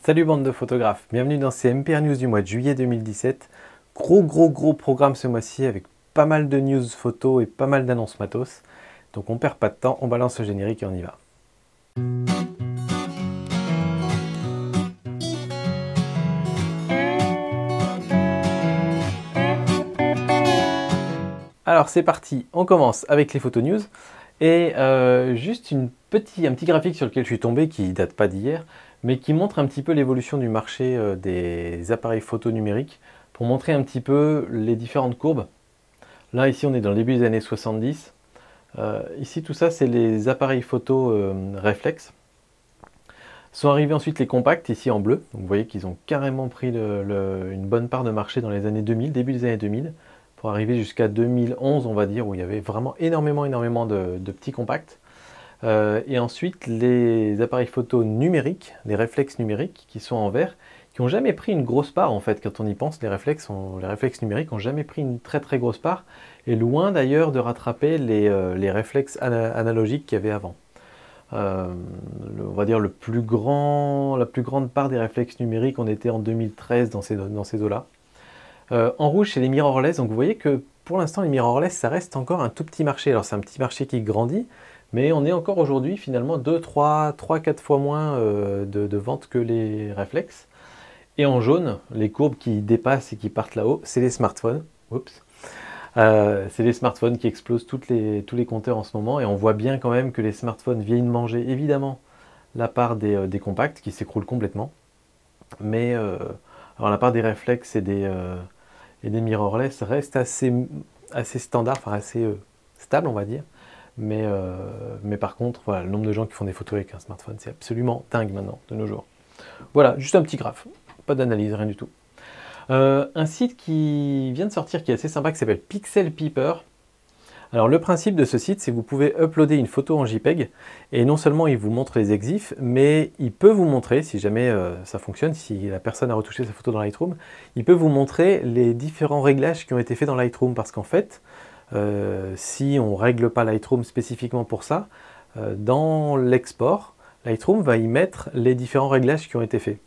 Salut bande de photographes, bienvenue dans ces MPR News du mois de juillet 2017. Gros programme ce mois-ci avec pas mal de news photos et pas mal d'annonces matos. Donc on perd pas de temps, on balance le générique et on y va. Alors c'est parti, on commence avec les photos news. Et juste un petit graphique sur lequel je suis tombé qui date pas d'hier, mais qui montre un petit peu l'évolution du marché des appareils photo numériques pour montrer un petit peu les différentes courbes. Là ici on est dans le début des années 70. Ici tout ça c'est les appareils photo réflexes. Sont arrivés ensuite les compacts ici en bleu. Donc vous voyez qu'ils ont carrément pris une bonne part de marché dans les années 2000, début des années 2000. Pour arriver jusqu'à 2011 on va dire, où il y avait vraiment énormément de petits compacts. Et ensuite les appareils photo numériques, les réflexes numériques qui sont en vert, qui n'ont jamais pris une grosse part en fait. Quand on y pense, les réflexes numériques n'ont jamais pris une très grosse part, et loin d'ailleurs de rattraper les réflexes analogiques qu'il y avait avant. On va dire la plus grande part des réflexes numériques, on était en 2013 dans ces eaux-là. En rouge, c'est les mirrorless. Donc vous voyez que pour l'instant, les mirrorless, ça reste encore un tout petit marché. Alors c'est un petit marché qui grandit, mais on est encore aujourd'hui finalement 2, 3, 4 fois moins de ventes que les réflexes. Et en jaune, les courbes qui dépassent et qui partent là-haut, c'est les smartphones. Oups. C'est les smartphones qui explosent tous les compteurs en ce moment. Et on voit bien quand même que les smartphones viennent manger évidemment la part des compacts qui s'écroulent complètement. Mais alors la part des réflexes et des mirrorless reste assez standard, enfin assez stable on va dire. Mais par contre, voilà, le nombre de gens qui font des photos avec un smartphone, c'est absolument dingue maintenant, de nos jours. Voilà, juste un petit graphe, pas d'analyse, rien du tout. Un site qui vient de sortir, qui est assez sympa, qui s'appelle Pixel Peeper. Alors le principe de ce site, c'est que vous pouvez uploader une photo en JPEG, et non seulement il vous montre les exifs, mais il peut vous montrer, si jamais ça fonctionne, si la personne a retouché sa photo dans Lightroom, il peut vous montrer les différents réglages qui ont été faits dans Lightroom, parce qu'en fait, si on ne règle pas Lightroom spécifiquement pour ça, dans l'export, Lightroom va y mettre les différents réglages qui ont été faits.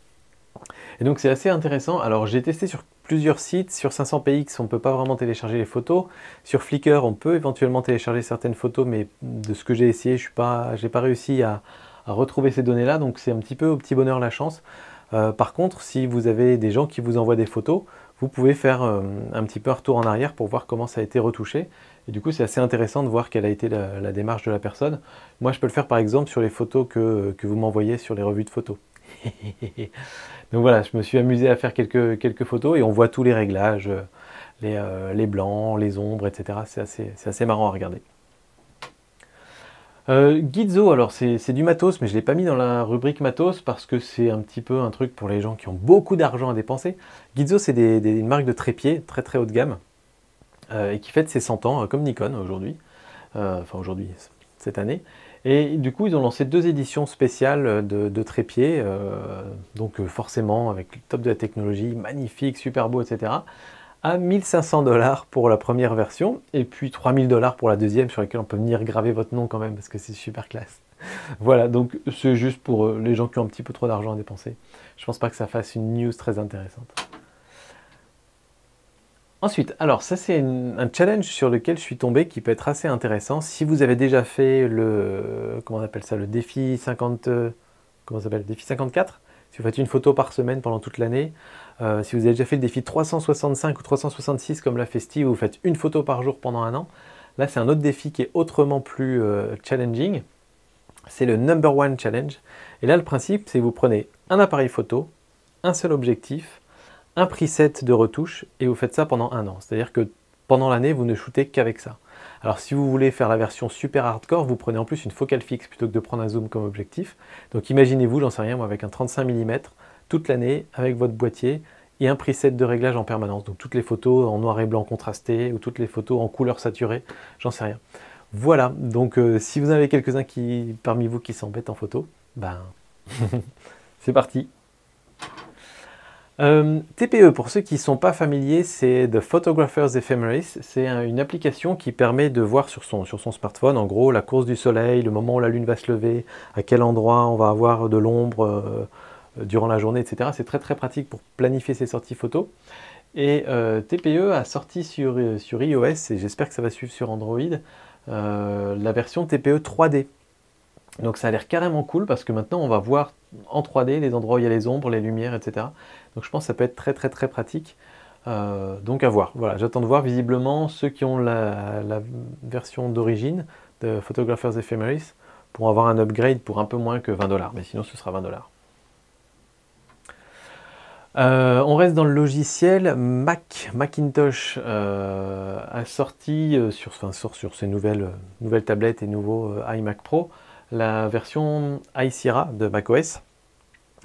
Et donc c'est assez intéressant. Alors j'ai testé sur plusieurs sites, sur 500px on ne peut pas vraiment télécharger les photos, sur Flickr on peut éventuellement télécharger certaines photos, mais de ce que j'ai essayé, je n'ai pas réussi à retrouver ces données là, donc c'est un petit peu au petit bonheur la chance. Par contre, si vous avez des gens qui vous envoient des photos, vous pouvez faire un petit peu un retour en arrière pour voir comment ça a été retouché. Et du coup, c'est assez intéressant de voir quelle a été la démarche de la personne. Moi, je peux le faire par exemple sur les photos que vous m'envoyez sur les revues de photos. Donc voilà, je me suis amusé à faire quelques photos et on voit tous les réglages, les blancs, les ombres, etc. C'est assez marrant à regarder. Gizzo, alors c'est du matos, mais je ne l'ai pas mis dans la rubrique matos parce que c'est un petit peu un truc pour les gens qui ont beaucoup d'argent à dépenser. Gizzo, c'est une marque de trépied très haut de gamme et qui fête ses 100 ans, comme Nikon aujourd'hui, cette année. Et du coup, ils ont lancé 2 éditions spéciales de trépieds, donc forcément avec le top de la technologie, magnifique, super beau, etc. à 1500 $ pour la première version, et puis 3000 $ pour la deuxième, sur laquelle on peut venir graver votre nom quand même, parce que c'est super classe. Voilà, donc c'est juste pour les gens qui ont un petit peu trop d'argent à dépenser. Je pense pas que ça fasse une news très intéressante. Ensuite, alors ça c'est un challenge sur lequel je suis tombé qui peut être assez intéressant. Si vous avez déjà fait comment on appelle ça, le défi 50, comment ça s'appelle, défi 54, si vous faites une photo par semaine pendant toute l'année, si vous avez déjà fait le défi 365 ou 366 comme l'a fait Steve, vous faites une photo par jour pendant un an, là c'est un autre défi qui est autrement plus challenging, c'est le number one challenge. Et là le principe c'est que vous prenez un appareil photo, un seul objectif, un preset de retouche, et vous faites ça pendant un an. C'est-à-dire que pendant l'année, vous ne shootez qu'avec ça. Alors si vous voulez faire la version super hardcore, vous prenez en plus une focale fixe plutôt que de prendre un zoom comme objectif. Donc imaginez-vous, j'en sais rien, moi avec un 35 mm, toute l'année, avec votre boîtier, et un preset de réglage en permanence. Donc toutes les photos en noir et blanc contrasté, ou toutes les photos en couleur saturée, j'en sais rien. Voilà, donc si vous avez quelques-uns parmi vous qui s'embêtent en photo, ben c'est parti. TPE, pour ceux qui ne sont pas familiers, c'est The Photographer's Ephemeris. C'est une application qui permet de voir sur son smartphone, en gros, la course du soleil, le moment où la lune va se lever, à quel endroit on va avoir de l'ombre, durant la journée, etc. C'est très très pratique pour planifier ses sorties photos. Et TPE a sorti sur iOS, et j'espère que ça va suivre sur Android, la version TPE 3D. Donc ça a l'air carrément cool parce que maintenant on va voir en 3D les endroits où il y a les ombres, les lumières, etc. Donc je pense que ça peut être très très très pratique. Donc à voir. Voilà, j'attends de voir. Visiblement, ceux qui ont la version d'origine de Photographers Ephemeris pourront avoir un upgrade pour un peu moins que 20$. Mais sinon ce sera 20$. On reste dans le logiciel. Macintosh a sorti sur ses nouvelles tablettes et nouveaux iMac Pro la version iSierra de macOS,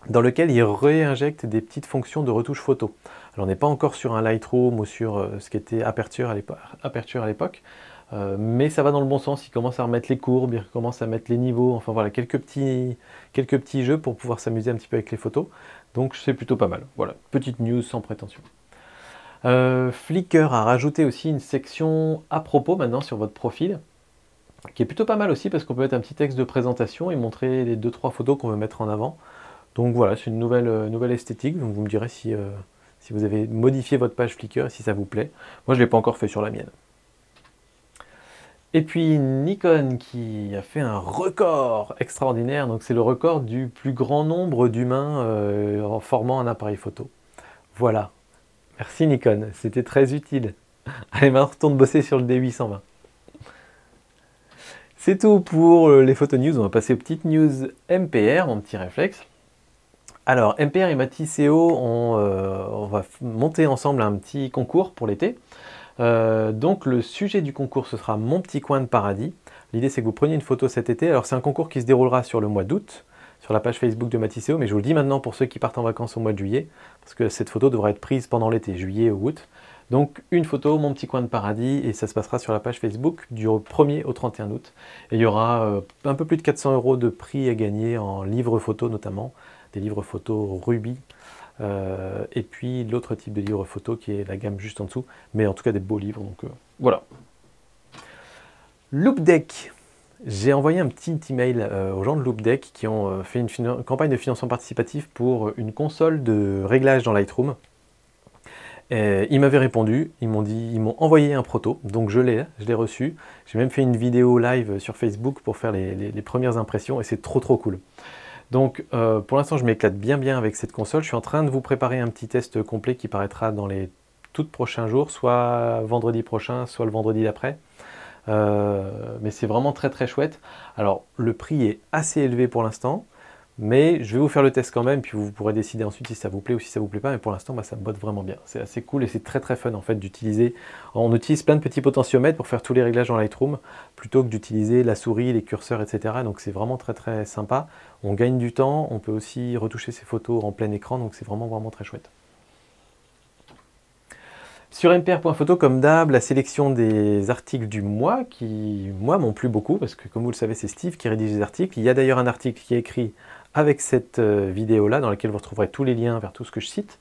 dans lequel il réinjecte des petites fonctions de retouche photo. Alors on n'est pas encore sur un Lightroom ou sur ce qui était Aperture à l'époque, mais ça va dans le bon sens. Il commence à remettre les courbes, il commence à mettre les niveaux, enfin voilà, quelques petits jeux pour pouvoir s'amuser un petit peu avec les photos. Donc c'est plutôt pas mal. Voilà, petite news sans prétention. Flickr a rajouté aussi une section à propos maintenant sur votre profil, qui est plutôt pas mal aussi parce qu'on peut mettre un petit texte de présentation et montrer les 2-3 photos qu'on veut mettre en avant. Donc voilà, c'est une nouvelle esthétique. Donc vous me direz si vous avez modifié votre page Flickr et si ça vous plaît. Moi je ne l'ai pas encore fait sur la mienne. Et puis Nikon qui a fait un record extraordinaire. Donc c'est le record du plus grand nombre d'humains en formant un appareil photo. Voilà. Merci Nikon, c'était très utile. Allez, maintenant on retourne bosser sur le D820. C'est tout pour les photo news. On va passer aux petites news MPR, mon petit réflexe. Alors, MPR et Matisseo, on va monter ensemble un petit concours pour l'été. Donc, le sujet du concours, ce sera Mon petit coin de paradis. L'idée, c'est que vous preniez une photo cet été. Alors, c'est un concours qui se déroulera sur le mois d'août, sur la page Facebook de Matisseo, mais je vous le dis maintenant pour ceux qui partent en vacances au mois de juillet, parce que cette photo devra être prise pendant l'été, juillet ou août. Donc une photo, mon petit coin de paradis, et ça se passera sur la page Facebook du 1er au 31 août. Et il y aura un peu plus de 400 € de prix à gagner en livres photos notamment, des livres photos Ruby, et puis l'autre type de livre photo qui est la gamme juste en dessous, mais en tout cas des beaux livres, donc voilà. Loopdeck. J'ai envoyé un petit email aux gens de Loopdeck qui ont fait une campagne de financement participatif pour une console de réglage dans Lightroom. Ils m'avaient répondu, ils m'ont envoyé un proto, donc je l'ai reçu. J'ai même fait une vidéo live sur Facebook pour faire les premières impressions et c'est trop cool. Donc pour l'instant je m'éclate bien avec cette console. Je suis en train de vous préparer un petit test complet qui paraîtra dans les tout prochains jours, soit vendredi prochain, soit le vendredi d'après. Mais c'est vraiment très chouette. Alors le prix est assez élevé pour l'instant, mais je vais vous faire le test quand même, puis vous pourrez décider ensuite si ça vous plaît ou si ça vous plaît pas, mais pour l'instant ça me botte vraiment bien. C'est assez cool et c'est très fun en fait d'utiliser. On utilise plein de petits potentiomètres pour faire tous les réglages dans Lightroom, plutôt que d'utiliser la souris, les curseurs, etc. Donc c'est vraiment très sympa. On gagne du temps, on peut aussi retoucher ses photos en plein écran, donc c'est vraiment très chouette. Sur mpr.photo, comme d'hab, la sélection des articles du mois qui, moi, m'ont plu beaucoup, parce que comme vous le savez, c'est Steve qui rédige les articles. Il y a d'ailleurs un article qui est écrit avec cette vidéo-là, dans laquelle vous retrouverez tous les liens vers tout ce que je cite.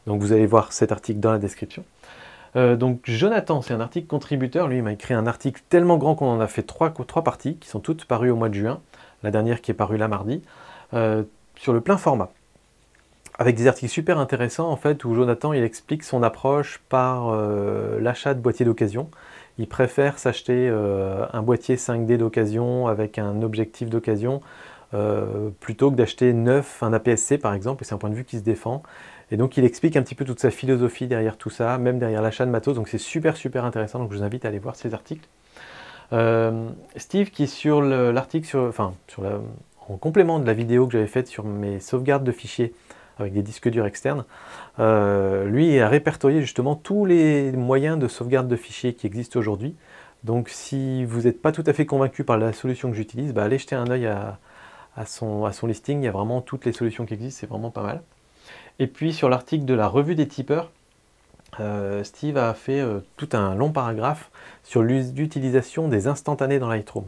Donc vous allez voir cet article dans la description. Donc Jonathan, c'est un article contributeur. Lui, il m'a écrit un article tellement grand qu'on en a fait trois parties, qui sont toutes parues au mois de juin. La dernière qui est parue là mardi, sur le plein format. Avec des articles super intéressants en fait, où Jonathan il explique son approche par l'achat de boîtiers d'occasion. Il préfère s'acheter un boîtier 5D d'occasion avec un objectif d'occasion plutôt que d'acheter neuf un APS-C par exemple, et c'est un point de vue qui se défend. Et donc il explique un petit peu toute sa philosophie derrière tout ça, même derrière l'achat de matos, donc c'est super intéressant, donc je vous invite à aller voir ces articles. Steve qui est sur l'article, en complément de la vidéo que j'avais faite sur mes sauvegardes de fichiers avec des disques durs externes, lui a répertorié justement tous les moyens de sauvegarde de fichiers qui existent aujourd'hui. Donc si vous n'êtes pas tout à fait convaincu par la solution que j'utilise, allez jeter un œil à son listing, il y a vraiment toutes les solutions qui existent, c'est vraiment pas mal. Et puis sur l'article de la revue des tipeurs, Steve a fait tout un long paragraphe sur l'utilisation des instantanés dans Lightroom,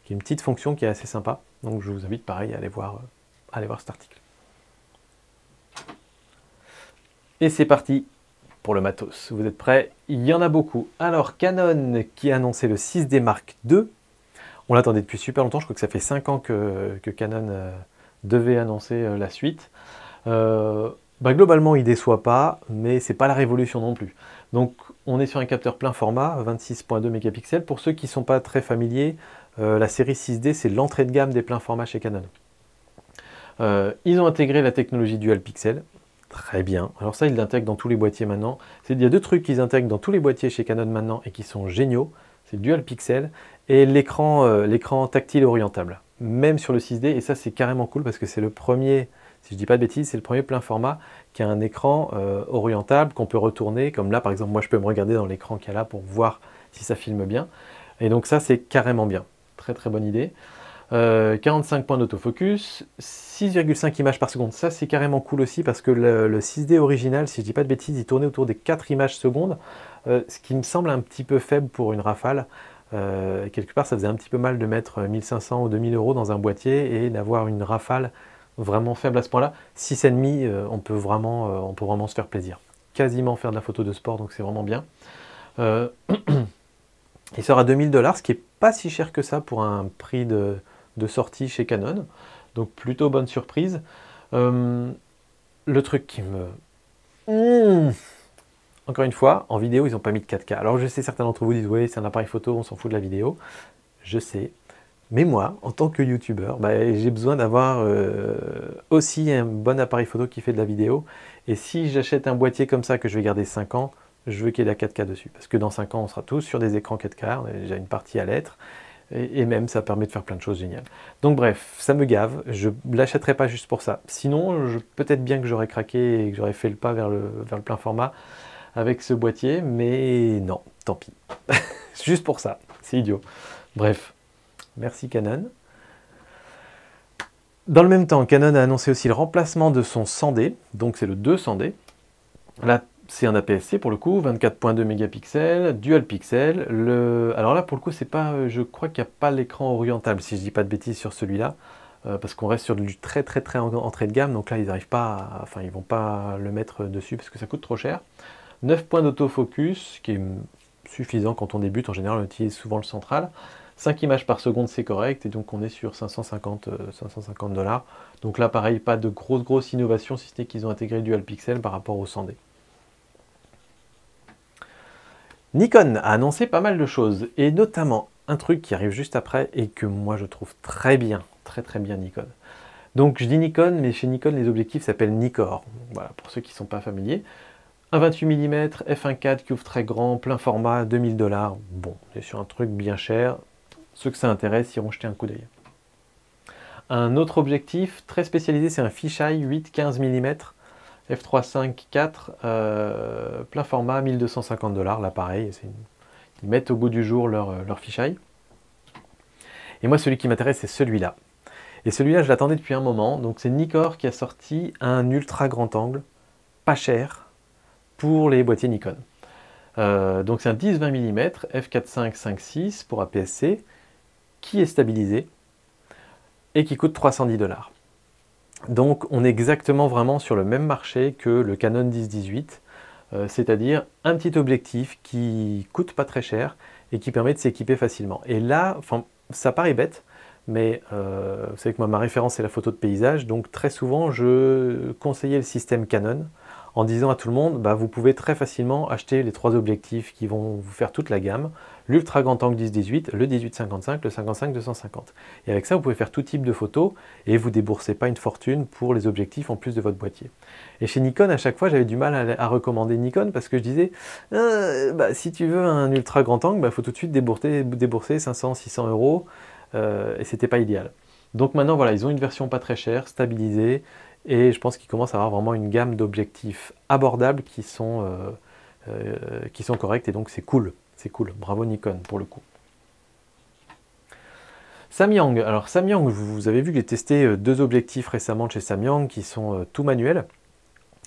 qui est une petite fonction qui est assez sympa, donc je vous invite pareil à aller voir cet article. Et c'est parti pour le matos. Vous êtes prêts? Il y en a beaucoup. Alors Canon qui a annoncé le 6D Mark II. On l'attendait depuis super longtemps. Je crois que ça fait 5 ans que Canon devait annoncer la suite. Globalement, il déçoit pas, mais c'est pas la révolution non plus. Donc, on est sur un capteur plein format, 26,2 mégapixels. Pour ceux qui ne sont pas très familiers, la série 6D, c'est l'entrée de gamme des pleins formats chez Canon. Ils ont intégré la technologie Dual Pixel. Très bien. Alors ça, ils l'intègrent dans tous les boîtiers maintenant. Il y a deux trucs qu'ils intègrent dans tous les boîtiers chez Canon maintenant et qui sont géniaux. C'est le Dual Pixel et l'écran tactile orientable. Même sur le 6D, et ça c'est carrément cool parce que c'est le premier, si je dis pas de bêtises, c'est le premier plein format qui a un écran orientable qu'on peut retourner. Comme là, par exemple, moi je peux me regarder dans l'écran qu'il y a là pour voir si ça filme bien. Et donc ça, c'est carrément bien. Très très bonne idée. 45 points d'autofocus, 6,5 images par seconde. Ça, c'est carrément cool aussi parce que le 6D original, si je dis pas de bêtises, il tournait autour des 4 images secondes, ce qui me semble un petit peu faible pour une Rafale. Quelque part, ça faisait un petit peu mal de mettre 1500 ou 2000 euros dans un boîtier et d'avoir une Rafale vraiment faible à ce point-là. 6,5, on peut vraiment se faire plaisir. Quasiment faire de la photo de sport, donc c'est vraiment bien. Il sera à 2000 $, ce qui n'est pas si cher que ça pour un prix de sortie chez Canon. Donc plutôt bonne surprise. Le truc qui me... Encore une fois, en vidéo, ils n'ont pas mis de 4K. Alors je sais, certains d'entre vous disent, oui, c'est un appareil photo, on s'en fout de la vidéo. Je sais. Mais moi, en tant que youtubeur, j'ai besoin d'avoir aussi un bon appareil photo qui fait de la vidéo. Et si j'achète un boîtier comme ça que je vais garder 5 ans, je veux qu'il y ait de la 4K dessus. Parce que dans 5 ans, on sera tous sur des écrans 4K, on a déjà une partie à l'être. Et même, ça permet de faire plein de choses géniales. Donc bref, ça me gave, je ne l'achèterai pas juste pour ça. Sinon, peut-être bien que j'aurais craqué et que j'aurais fait le pas vers le plein format avec ce boîtier, mais non, tant pis. Juste pour ça, c'est idiot. Bref, merci Canon. Dans le même temps, Canon a annoncé aussi le remplacement de son 100D, donc c'est le 200D. Là, c'est un APS-C pour le coup, 24,2 mégapixels, dual pixel. Alors là, pour le coup, c'est pas, je crois qu'il n'y a pas l'écran orientable, si je dis pas de bêtises sur celui-là, parce qu'on reste sur du très entrée de gamme, donc là, ils n'arrivent pas, ils vont pas le mettre dessus parce que ça coûte trop cher. 9 points d'autofocus, qui est suffisant quand on débute. En général, on utilise souvent le central. 5 images par seconde, c'est correct. Et donc, on est sur 550 $. Donc là, pareil, pas de grosse innovation, si ce n'est qu'ils ont intégré le Dual Pixel par rapport au 100D. Nikon a annoncé pas mal de choses. Et notamment, un truc qui arrive juste après et que moi, je trouve très bien Nikon. Donc, je dis Nikon, mais chez Nikon, les objectifs s'appellent Nikkor. Voilà, pour ceux qui ne sont pas familiers. Un 28 mm, f1.4 qui ouvre très grand, plein format, 2000 $. Bon, on est sur un truc bien cher. Ceux que ça intéresse iront jeter un coup d'œil. Un autre objectif très spécialisé, c'est un fisheye 8-15 mm, f3.5.4, plein format, 1250 $. Là, pareil, ils mettent au goût du jour leur fisheye. Et moi, celui qui m'intéresse, c'est celui-là. Et celui-là, je l'attendais depuis un moment. Donc, c'est Nikkor qui a sorti un ultra grand angle, pas cher, pour les boîtiers Nikon. Donc c'est un 10-20 mm f4.5.5.6 pour APS-C qui est stabilisé et qui coûte 310 $. Donc on est exactement vraiment sur le même marché que le Canon 10-18, c'est-à-dire un petit objectif qui coûte pas très cher et qui permet de s'équiper facilement. Et là, ça paraît bête, mais vous savez que moi ma référence c'est la photo de paysage, donc très souvent je conseillais le système Canon en disant à tout le monde, vous pouvez très facilement acheter les 3 objectifs qui vont vous faire toute la gamme, l'ultra grand angle 10-18, le 18-55, le 55-250. Et avec ça, vous pouvez faire tout type de photos et vous ne déboursez pas une fortune pour les objectifs en plus de votre boîtier. Et chez Nikon, à chaque fois, j'avais du mal à recommander Nikon parce que je disais, si tu veux un ultra grand angle, il faut tout de suite débourser 500-600 €, et c'était pas idéal. Donc maintenant, voilà, ils ont une version pas très chère, stabilisée, et je pense qu'ils commencent à avoir vraiment une gamme d'objectifs abordables qui sont corrects, et donc c'est cool. C'est cool. Bravo Nikon pour le coup. Samyang. Alors Samyang, vous avez vu que j'ai testé 2 objectifs récemment de chez Samyang qui sont tout manuels.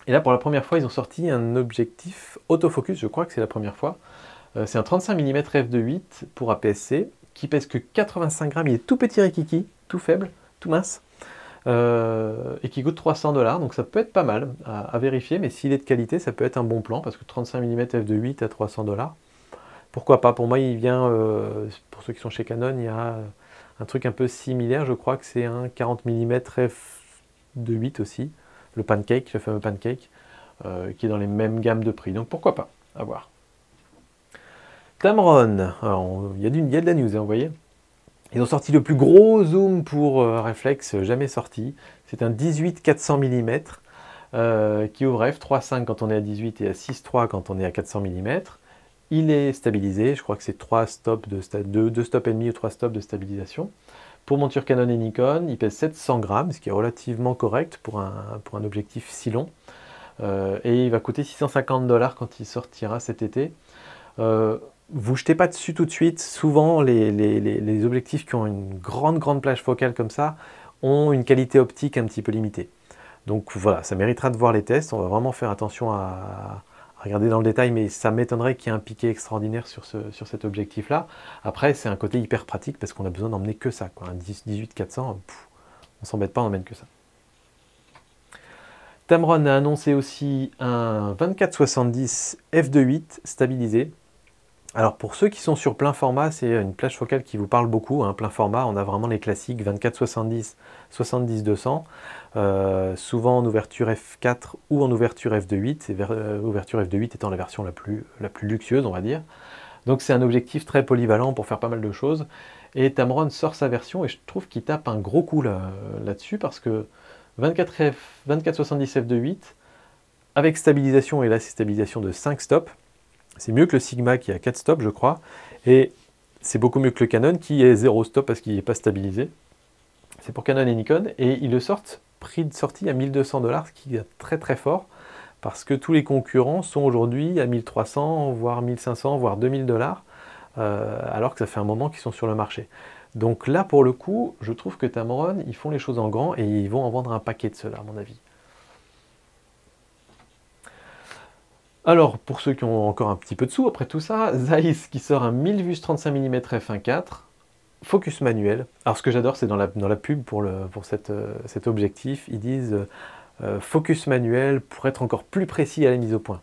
Et là, pour la première fois, ils ont sorti un objectif autofocus, je crois que c'est la première fois. C'est un 35 mm f2.8 pour APS-C qui pèse que 85 grammes. Il est tout petit rikiki, tout faible, tout mince. Et qui coûte 300 $, donc ça peut être pas mal à vérifier, mais s'il est de qualité, ça peut être un bon plan, parce que 35 mm f2.8 à 300 $, pourquoi pas. Pour moi, il vient, pour ceux qui sont chez Canon, il y a un truc un peu similaire, je crois que c'est un 40 mm f2.8 aussi, le pancake, le fameux pancake, qui est dans les mêmes gammes de prix. Donc pourquoi pas, à voir. Tamron, il y a de la news, hein, vous voyez. Ils ont sorti le plus gros zoom pour réflexe jamais sorti. C'est un 18-400 mm qui ouvre à f3.5 quand on est à 18 et à 6.3 quand on est à 400 mm. Il est stabilisé, je crois que c'est 2 stops et demi ou 3 stops de stabilisation. Pour monture Canon et Nikon, il pèse 700 grammes, ce qui est relativement correct pour un objectif si long. Et il va coûter 650 $ quand il sortira cet été. Vous jetez pas dessus tout de suite. Souvent, les objectifs qui ont une grande plage focale comme ça ont une qualité optique un petit peu limitée. Donc voilà, ça méritera de voir les tests. On va vraiment faire attention à regarder dans le détail, mais ça m'étonnerait qu'il y ait un piqué extraordinaire sur cet objectif-là. Après, c'est un côté hyper pratique parce qu'on a besoin d'emmener que ça, quoi. Un 18-400, on s'embête pas, on n'emmène que ça. Tamron a annoncé aussi un 24-70 f2.8 stabilisé. Alors pour ceux qui sont sur plein format, c'est une plage focale qui vous parle beaucoup. Hein. Plein format, on a vraiment les classiques 24-70, 70-200, souvent en ouverture f4 ou en ouverture f2.8, ouverture f2.8 étant la version la plus luxueuse, on va dire. Donc c'est un objectif très polyvalent pour faire pas mal de choses. Et Tamron sort sa version et je trouve qu'il tape un gros coup là-dessus parce que 24-70 f2.8 avec stabilisation, et là c'est stabilisation de 5 stops. C'est mieux que le Sigma qui a 4 stops, je crois. Et c'est beaucoup mieux que le Canon qui est 0 stop parce qu'il n'est pas stabilisé. C'est pour Canon et Nikon. Et ils le sortent, prix de sortie à 1200 $, ce qui est très fort. Parce que tous les concurrents sont aujourd'hui à 1300, voire 1500, voire 2000 $. Alors que ça fait un moment qu'ils sont sur le marché. Donc là, pour le coup, je trouve que Tamron, ils font les choses en grand et ils vont en vendre un paquet de ceux-là, à mon avis. Alors, pour ceux qui ont encore un petit peu de sous, après tout ça, Zeiss qui sort un 1000 vus 35 mm f1.4, focus manuel. Alors ce que j'adore, c'est dans la pub pour cet objectif, ils disent focus manuel pour être encore plus précis à la mise au point.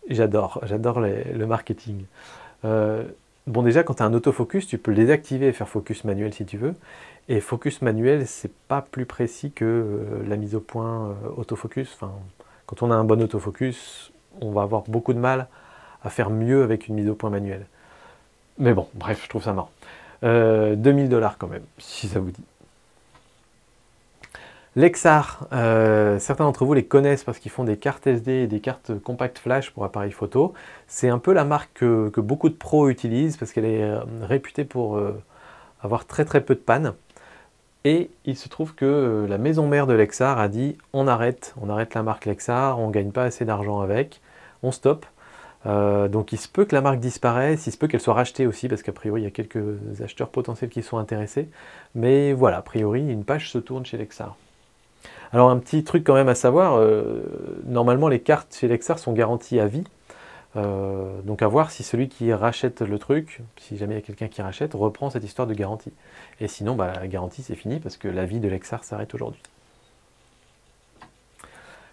J'adore le marketing. Bon déjà, quand tu as un autofocus, tu peux le désactiver et faire focus manuel si tu veux. Et focus manuel, c'est pas plus précis que la mise au point autofocus. Enfin, quand on a un bon autofocus, on va avoir beaucoup de mal à faire mieux avec une mise au point manuelle. Mais bon, bref, je trouve ça marrant. 2000 $ quand même, si ça vous dit. Lexar, certains d'entre vous les connaissent parce qu'ils font des cartes SD et des cartes compact flash pour appareils photo. C'est un peu la marque que beaucoup de pros utilisent parce qu'elle est réputée pour avoir très peu de panne. Et il se trouve que la maison mère de Lexar a dit on arrête la marque Lexar, on ne gagne pas assez d'argent avec, on stoppe. Donc il se peut que la marque disparaisse, il se peut qu'elle soit rachetée aussi, parce qu'a priori il y a quelques acheteurs potentiels qui sont intéressés. Mais voilà, a priori une page se tourne chez Lexar. Alors un petit truc quand même à savoir, normalement les cartes chez Lexar sont garanties à vie. Donc à voir si celui qui rachète le truc, si jamais il y a quelqu'un qui rachète, reprend cette histoire de garantie. Et sinon, bah, la garantie c'est fini parce que la vie de Lexar s'arrête aujourd'hui.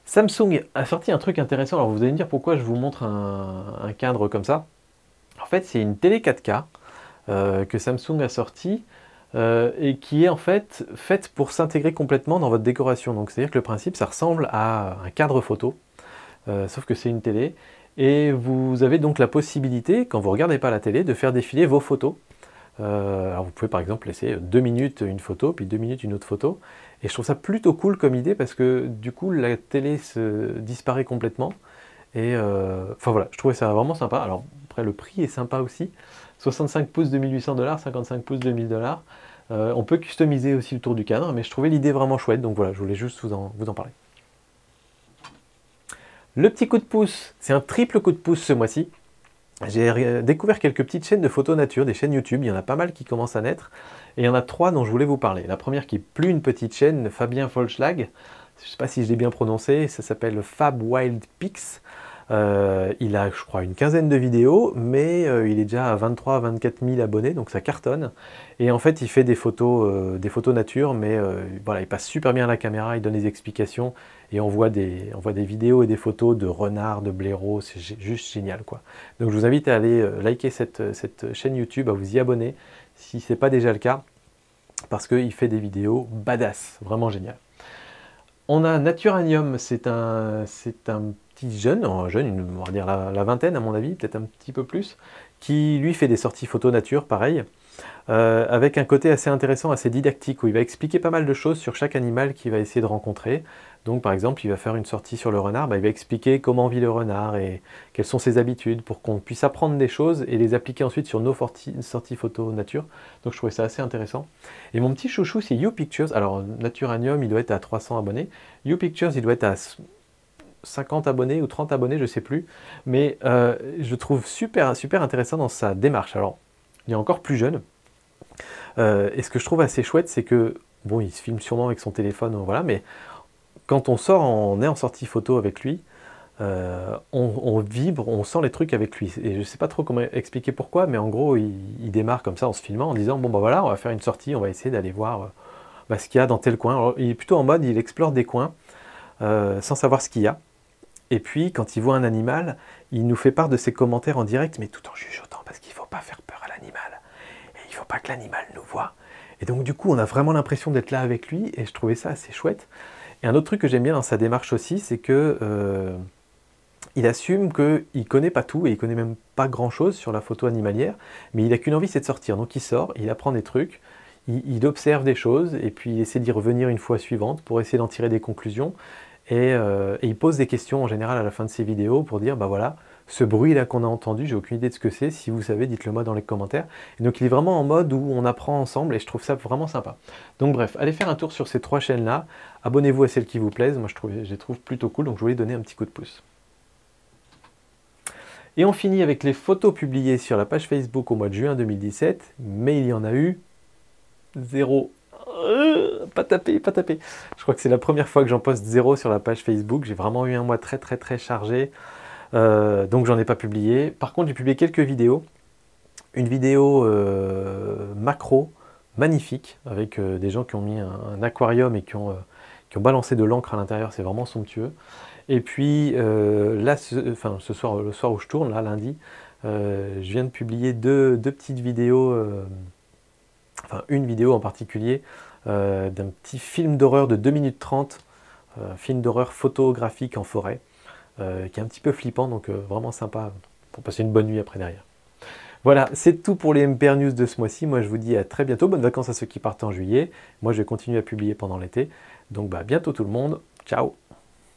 Samsung a sorti un truc intéressant. Alors vous allez me dire pourquoi je vous montre un cadre comme ça. En fait, c'est une télé 4K que Samsung a sorti et qui est en fait faite pour s'intégrer complètement dans votre décoration. Donc c'est-à-dire que le principe, ça ressemble à un cadre photo, sauf que c'est une télé. Et vous avez donc la possibilité, quand vous ne regardez pas la télé, de faire défiler vos photos. Alors vous pouvez par exemple laisser 2 minutes une photo, puis 2 minutes une autre photo. Et je trouve ça plutôt cool comme idée parce que du coup la télé se disparaît complètement. Et enfin voilà, je trouvais ça vraiment sympa. Alors après le prix est sympa aussi. 65 pouces de 1800 $, 55 pouces de 1000 $. On peut customiser aussi le tour du cadre, mais je trouvais l'idée vraiment chouette. Donc voilà, je voulais juste vous en parler. Le petit coup de pouce, c'est un triple coup de pouce ce mois-ci. J'ai découvert quelques petites chaînes de photos nature, des chaînes YouTube, il y en a pas mal qui commencent à naître, et il y en a 3 dont je voulais vous parler. La première qui est plus une petite chaîne, Fabien Folschlag, je ne sais pas si je l'ai bien prononcé, ça s'appelle Fab Wild Pics. Il a, je crois, une quinzaine de vidéos, mais il est déjà à 23-24 000 abonnés, donc ça cartonne. Et en fait, il fait des photos nature, mais voilà, il passe super bien à la caméra, il donne des explications, et on voit des vidéos et des photos de renards, de blaireaux, c'est juste génial, quoi. Donc je vous invite à aller liker cette chaîne YouTube, à vous y abonner, si ce n'est pas déjà le cas, parce qu'il fait des vidéos badass, vraiment génial. On a Naturanium, c'est un petit jeune, on va dire la vingtaine à mon avis, peut-être un petit peu plus, qui lui fait des sorties photo nature, pareil, avec un côté assez intéressant, assez didactique, où il va expliquer pas mal de choses sur chaque animal qu'il va essayer de rencontrer. Donc par exemple, il va faire une sortie sur le renard, il va expliquer comment vit le renard et quelles sont ses habitudes, pour qu'on puisse apprendre des choses et les appliquer ensuite sur nos sorties photo nature. Donc je trouvais ça assez intéressant. Et mon petit chouchou, c'est YouPictures. Alors Naturanium, il doit être à 300 abonnés. YouPictures, il doit être à 50 abonnés ou 30 abonnés, je sais plus. Mais je trouve super intéressant dans sa démarche. Alors, il est encore plus jeune. Et ce que je trouve assez chouette, c'est que, bon, il se filme sûrement avec son téléphone, voilà, mais quand on sort, on est en sortie photo avec lui, on vibre, on sent les trucs avec lui. Et je ne sais pas trop comment expliquer pourquoi, mais en gros, il démarre comme ça en se filmant, en disant, bon, bah voilà, on va faire une sortie, on va essayer d'aller voir ce qu'il y a dans tel coin. Alors, il est plutôt en mode, il explore des coins, sans savoir ce qu'il y a. Et puis, quand il voit un animal, il nous fait part de ses commentaires en direct, mais tout en chuchotant, parce qu'il ne faut pas faire peur à l'animal. Et il ne faut pas que l'animal nous voie. Et donc, du coup, on a vraiment l'impression d'être là avec lui, et je trouvais ça assez chouette. Et un autre truc que j'aime bien dans sa démarche aussi, c'est que il assume qu'il ne connaît pas tout, et il ne connaît même pas grand-chose sur la photo animalière, mais il n'a qu'une envie, c'est de sortir. Donc il sort, il apprend des trucs, il observe des choses, et puis il essaie d'y revenir une fois suivante pour essayer d'en tirer des conclusions. Et il pose des questions en général à la fin de ses vidéos pour dire, bah voilà, ce bruit-là qu'on a entendu, j'ai aucune idée de ce que c'est, si vous savez, dites-le moi dans les commentaires. Et donc il est vraiment en mode où on apprend ensemble, et je trouve ça vraiment sympa. Donc bref, allez faire un tour sur ces 3 chaînes-là, abonnez-vous à celles qui vous plaisent, moi je les trouve plutôt cool, donc je voulais donner un petit coup de pouce. Et on finit avec les photos publiées sur la page Facebook au mois de juin 2017, mais il y en a eu 0. Pas tapé. Je crois que c'est la première fois que j'en poste 0 sur la page Facebook. J'ai vraiment eu un mois très chargé, donc j'en ai pas publié. Par contre, j'ai publié quelques vidéos. Une vidéo macro, magnifique, avec des gens qui ont mis un aquarium et qui ont balancé de l'encre à l'intérieur, c'est vraiment somptueux. Et puis là, ce soir, le soir où je tourne, là, lundi, je viens de publier deux petites vidéos, enfin une vidéo en particulier, d'un petit film d'horreur de 2 minutes 30, film d'horreur photographique en forêt, qui est un petit peu flippant, donc vraiment sympa pour passer une bonne nuit après derrière. Voilà, c'est tout pour les MPR News de ce mois-ci. Moi, je vous dis à très bientôt. Bonnes vacances à ceux qui partent en juillet. Moi, je vais continuer à publier pendant l'été. Donc, bientôt tout le monde. Ciao!